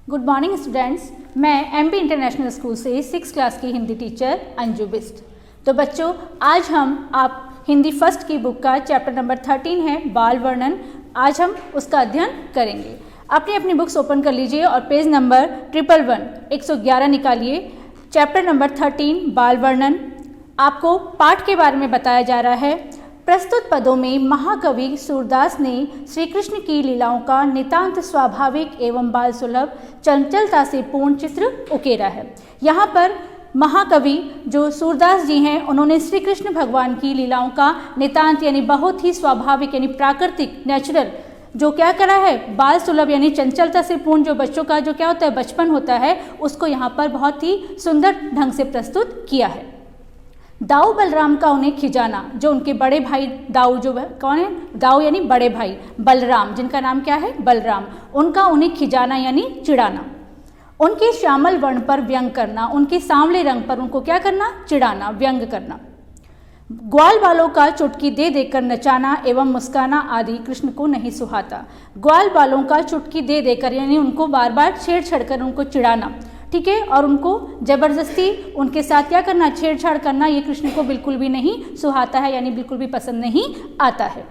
Good morning students, मैं MP international school से 6th class की हिंदी टीचर अंजू बिस्ट। तो बच्चों, आज आप हिंदी फर्स्ट की बुक का चैप्टर नंबर 13 है बाल वर्णन। आज हम उसका अध्ययन करेंगे। अपनी बुक्स ओपन कर लीजिए और पेज नंबर 111 निकालिए। चैप्टर नंबर 13 बाल वर्णन। आपको पाठ के बारे में बताया जा रहा है। प्रस्तुत पदों में महाकवि सूरदास ने श्री कृष्ण की लीलाओं का नितांत स्वाभाविक एवं बाल सुलभ चंचलता से पूर्ण चित्र उकेरा है। यहाँ पर महाकवि जो सूरदास जी हैं, उन्होंने श्री कृष्ण भगवान की लीलाओं का नितांत यानी बहुत ही स्वाभाविक यानी प्राकृतिक नेचुरल जो क्या करा है, बाल सुलभ यानी चंचलता से पूर्ण जो बच्चों का जो क्या होता है बचपन होता है, उसको यहाँ पर बहुत ही सुंदर ढंग से प्रस्तुत किया है। दाऊ बलराम का उन्हें खिजाना, जो उनके बड़े भाई दाऊ जो कौन है, दाऊ यानी बड़े भाई, बलराम जिनका नाम क्या है बलराम, उनका उन्हें खिजाना यानी चिढ़ाना, उनके श्यामल वर्ण पर व्यंग करना, उनके सांवले रंग पर उनको क्या करना, चिढ़ाना, व्यंग करना, ग्वाल बालों का चुटकी दे देकर नचाना एवं मुस्काना आदि कृष्ण को नहीं सुहाता। ग्वाल बालों का चुटकी दे देकर यानी उनको बार बार छेड़छाड़ कर उनको चिढ़ाना, ठीक है, और उनको जबरदस्ती उनके साथ क्या करना, छेड़छाड़ करना, ये कृष्ण को बिल्कुल भी नहीं सुहाता है यानी बिल्कुल भी पसंद नहीं आता है।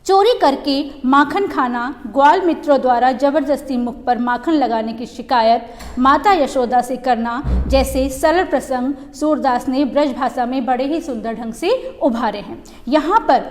चोरी करके माखन खाना, ग्वाल मित्रों द्वारा जबरदस्ती मुख पर माखन लगाने की शिकायत माता यशोदा से करना जैसे सरल प्रसंग सूरदास ने ब्रज भाषा में बड़े ही सुंदर ढंग से उभारे हैं। यहाँ पर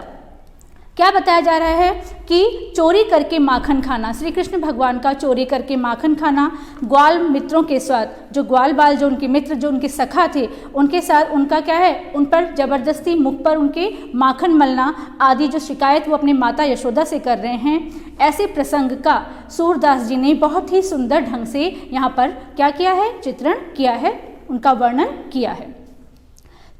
क्या बताया जा रहा है कि चोरी करके माखन खाना, श्री कृष्ण भगवान का चोरी करके माखन खाना, ग्वाल मित्रों के साथ, जो ग्वाल बाल जो उनके मित्र जो उनके सखा थे उनके साथ उनका क्या है, उन पर जबरदस्ती मुख पर उनके माखन मलना आदि जो शिकायत वो अपने माता यशोदा से कर रहे हैं, ऐसे प्रसंग का सूरदास जी ने बहुत ही सुंदर ढंग से यहाँ पर क्या किया है, चित्रण किया है, उनका वर्णन किया है।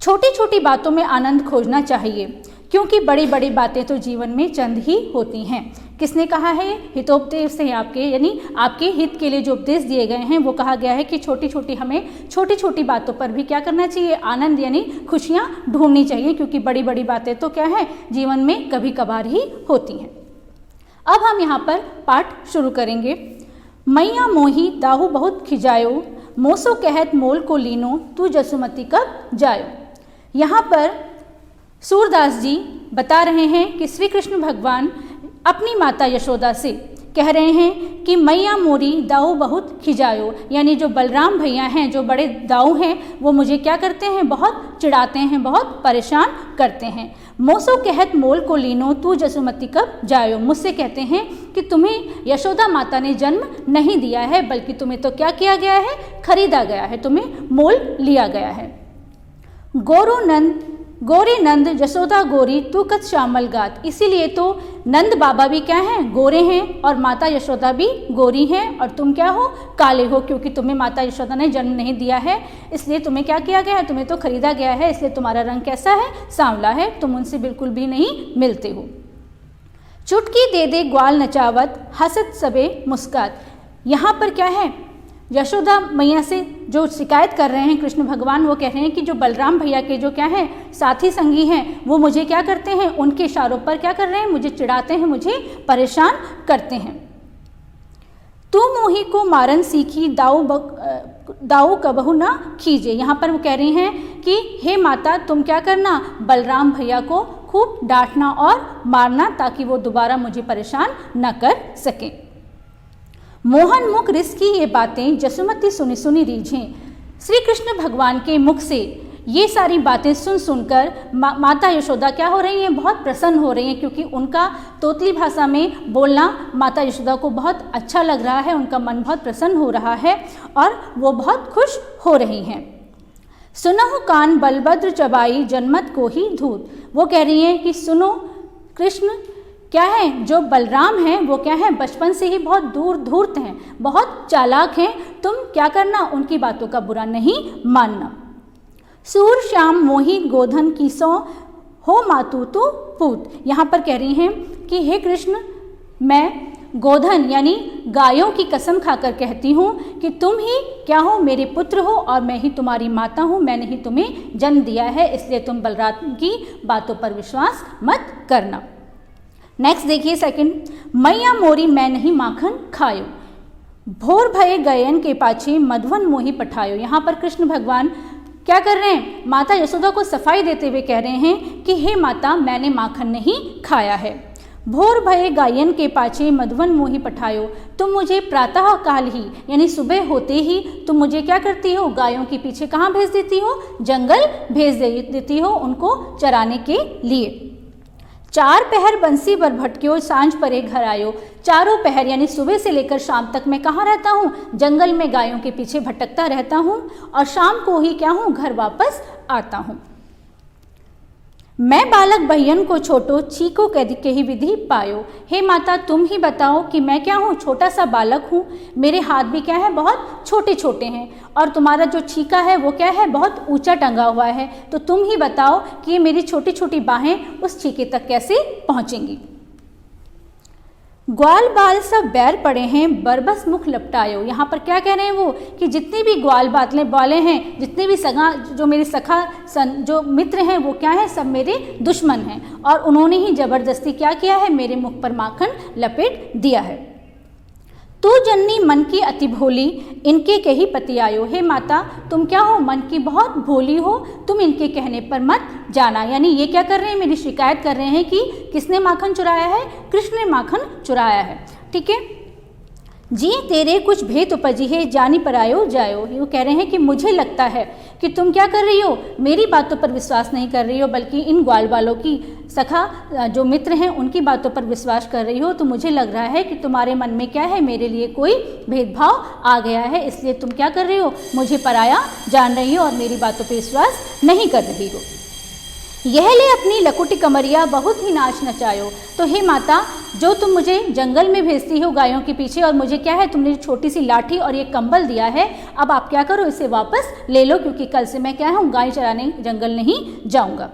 छोटी छोटी बातों में आनंद खोजना चाहिए क्योंकि बड़ी बड़ी बातें तो जीवन में चंद ही होती हैं। किसने कहा है, हितोपदेश से आपके यानी आपके हित के लिए जो उपदेश दिए गए हैं वो कहा गया है कि हमें छोटी छोटी बातों पर भी क्या करना चाहिए, आनंद यानी खुशियाँ ढूंढनी चाहिए, क्योंकि बड़ी बड़ी बातें तो क्या है जीवन में कभी कभार ही होती हैं। अब हम यहाँ पर पाठ शुरू करेंगे। मैया मोही दाहू बहुत खिजायो, मोसो कहत मोल को लीनो, तू जसुमती कब जायो। यहाँ पर सूरदास जी बता रहे हैं कि श्री कृष्ण भगवान अपनी माता यशोदा से कह रहे हैं कि मैया मोरी दाऊ बहुत खिजायो, यानी जो बलराम भैया हैं, जो बड़े दाऊ हैं, वो मुझे क्या करते हैं, बहुत चिढ़ाते हैं, बहुत परेशान करते हैं। मोसो कहत मोल को लीनो, तू जसुमती कब जायो, मुझसे कहते हैं कि तुम्हें यशोदा माता ने जन्म नहीं दिया है, बल्कि तुम्हें तो क्या किया गया है, खरीदा गया है, तुम्हें मोल लिया गया है। गोरे नंद जसोदा गोरी तू कत श्यामल गात, इसीलिए तो नंद बाबा भी क्या हैं, गोरे हैं, और माता यशोदा भी गोरी हैं, और तुम क्या हो, काले हो, क्योंकि तुम्हें माता यशोदा ने जन्म नहीं दिया है, इसलिए तुम्हें क्या किया गया है, तुम्हें तो खरीदा गया है, इसलिए तुम्हारा रंग कैसा है, सांवला है, तुम उनसे बिल्कुल भी नहीं मिलते हो। चुटकी दे दे ग्वाल नचावत हसत सबे मुस्कात, यहाँ पर क्या है, यशोदा मैया से जो शिकायत कर रहे हैं कृष्ण भगवान, वो कह रहे हैं कि जो बलराम भैया के जो क्या है साथी संगी हैं, वो मुझे क्या करते हैं, उनके इशारों पर क्या कर रहे हैं, मुझे चिढ़ाते हैं, मुझे परेशान करते हैं। तू मोही को मारन सीखी दाऊ कबहू ना खींचे, यहाँ पर वो कह रही हैं कि हे माता, तुम क्या करना, बलराम भैया को खूब डांटना और मारना, ताकि वो दोबारा मुझे परेशान न कर सकें। मोहन मुख रिस की ये बातें जसुमती सुनी सुनी रीझें, श्री कृष्ण भगवान के मुख से ये सारी बातें सुन सुनकर माता यशोदा क्या हो रही हैं, बहुत प्रसन्न हो रही हैं, क्योंकि उनका तोतली भाषा में बोलना माता यशोदा को बहुत अच्छा लग रहा है, उनका मन बहुत प्रसन्न हो रहा है और वो बहुत खुश हो रही हैं। सुनहु कान बलभद्र चबाई जनमत को ही धूत, वो कह रही हैं कि सुनो, कृष्ण क्या है, जो बलराम हैं वो क्या है, बचपन से ही बहुत दूर धूर्त हैं, बहुत चालाक हैं, तुम क्या करना, उनकी बातों का बुरा नहीं मानना। सूर श्याम मोही गोधन की सौ हो मातू तो पूत, यहाँ पर कह रही हैं कि हे कृष्ण, मैं गोधन यानी गायों की कसम खाकर कहती हूँ कि तुम ही क्या हो, मेरे पुत्र हो, और मैं ही तुम्हारी माता हूँ, मैंने ही तुम्हें जन्म दिया है, इसलिए तुम बलराम की बातों पर विश्वास मत करना। नेक्स्ट देखिए सेकंड, मैया मोरी मैं नहीं माखन खायो, भोर भये गयन के पाछे मधुवन मोहि पठायो। यहाँ पर कृष्ण भगवान क्या कर रहे हैं, माता यशोदा को सफाई देते हुए कह रहे हैं कि हे माता, मैंने माखन नहीं खाया है। भोर भये गायन के पाछे मधुवन मोहि पठायो, तुम मुझे प्रातः काल ही यानी सुबह होते ही तुम मुझे क्या करती हो, गायों के पीछे कहाँ भेज देती हो, जंगल भेज देती हो उनको चराने के लिए। चार पहर बंसी बर भटक्यो, सांझ परे घर आयो। चारों पहर यानी सुबह से लेकर शाम तक मैं कहाँ रहता हूँ, जंगल में गायों के पीछे भटकता रहता हूँ और शाम को ही क्या हूँ, घर वापस आता हूँ। मैं बालक बहियन को छोटो, चीको के ही विधि पायो। हे माता, तुम ही बताओ कि मैं क्या हूँ, छोटा सा बालक हूँ, मेरे हाथ भी क्या है, बहुत छोटे छोटे हैं, और तुम्हारा जो छीका है वो क्या है, बहुत ऊंचा टंगा हुआ है। तो तुम ही बताओ कि ये मेरी छोटी छोटी बाहें उस छीके तक कैसे पहुँचेंगी। ग्वाल बाल सब बैर पड़े हैं, बरबस मुख लपटायो। यहाँ पर क्या कह रहे हैं वो, कि जितने भी ग्वाल बाले हैं, जितने भी सगा जो मेरे सखा जो मित्र हैं वो क्या है, सब मेरे दुश्मन हैं, और उन्होंने ही जबरदस्ती क्या किया है, मेरे मुख पर माखन लपेट दिया है। तू जननी मन की अति भोली, इनके कही पति आयो। हे माता, तुम क्या हो, मन की बहुत भोली हो, तुम इनके कहने पर मत जाना। यानी ये क्या कर रहे हैं, मेरी शिकायत कर रहे हैं कि किसने माखन चुराया है, कृष्ण ने माखन चुराया है। ठीक है, जी तेरे कुछ भेद उपजी है, जानी पर आयो जायो। ये कह रहे हैं कि मुझे लगता है कि तुम क्या कर रही हो, मेरी बातों पर विश्वास नहीं कर रही हो, बल्कि इन ग्वाल वालों की सखा जो मित्र हैं उनकी बातों पर विश्वास कर रही हो। तो मुझे लग रहा है कि तुम्हारे मन में क्या है, मेरे लिए कोई भेदभाव आ गया है, इसलिए तुम क्या कर रही हो, मुझे पराया जान रही हो और मेरी बातों पर विश्वास नहीं कर रही हो। यह ले अपनी लकुटी कमरिया, बहुत ही नाच नचायो। तो हे माता, जो तुम मुझे जंगल में भेजती हो गायों के पीछे, और मुझे क्या है, तुमने छोटी सी लाठी और ये कंबल दिया है, अब आप क्या करो, इसे वापस ले लो, क्योंकि कल से मैं क्या हूँ, गाय चराने जंगल नहीं जाऊंगा।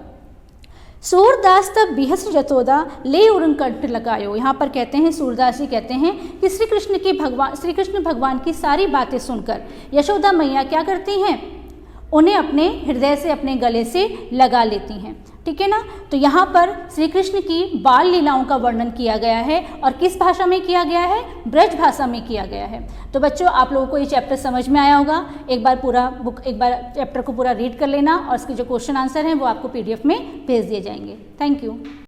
सूरदास तब बिहस जतोदा, ले उरन कंठ लगायो। यहाँ पर कहते हैं, सूरदास जी कहते हैं कि श्री कृष्ण भगवान की सारी बातें सुनकर यशोदा मैया क्या करती हैं, उन्हें अपने हृदय से, अपने गले से लगा लेती हैं। ठीक है ना। तो यहाँ पर श्री कृष्ण की बाल लीलाओं का वर्णन किया गया है, और किस भाषा में किया गया है, ब्रज भाषा में किया गया है। तो बच्चों, आप लोगों को ये चैप्टर समझ में आया होगा। एक बार चैप्टर को पूरा रीड कर लेना, और इसके जो क्वेश्चन आंसर हैं वो आपको PDF में भेज दिए जाएंगे। Thank you.